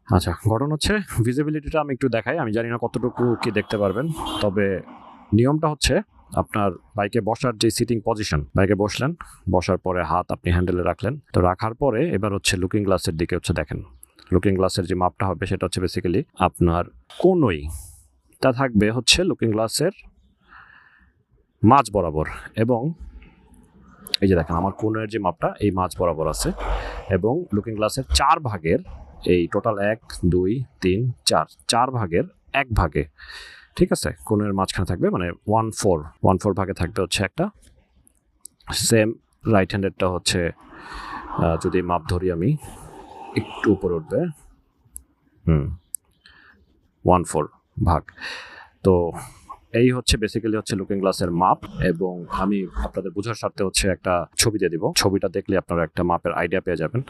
আচ্ছা, ঘটনা হচ্ছে ভিজিবিলিটিটা আমি একটু দেখাই। আমি জানি না কতটুকু কি দেখতে পারবেন। তবে নিয়মটা হচ্ছে আপনার বাইকে বসার যে সিটিং পজিশন, বাইকে বসলেন, বসার পরে হাত আপনি হ্যান্ডেলে রাখলেন। তো রাখার পরে এবার হচ্ছে লুকিং গ্লাসের দিকে হচ্ছে দেখেন। লুকিং গ্লাসের যে মাপটা হবে সেটা হচ্ছে বেসিক্যালি আপনার কোনোই তা থাকবে হচ্ছে লুকিং গ্লাসের মাঝ বরাবর, এবং এই যে দেখেন আমার কোণের যে মাপটা এই মাঝ বরাবর আছে, এবং লুকিং গ্লাসের 4 ভাগের এই টোটাল 1, 2, 3, 4 ভাগের 1 ভাগে, ঠিক আছে, কোণের মাঝখানে থাকবে মানে 1/4 ভাগে থাকবে হচ্ছে একটা। সেম রাইট হ্যান্ডেডটা হচ্ছে যদি মাপ ধরি আমি একটু উপরে উঠবে, 1/4 ভাগ। তো এই হচ্ছে বেসিক্যালি হচ্ছে লুকিং গ্লাসের মাপ, এবং আমি আপনাদের বোঝার স্বার্থে হচ্ছে একটা ছবি দিয়ে দিব। ছবিটা দেখলে আপনারা একটা মাপের আইডিয়া পেয়ে যাবেন।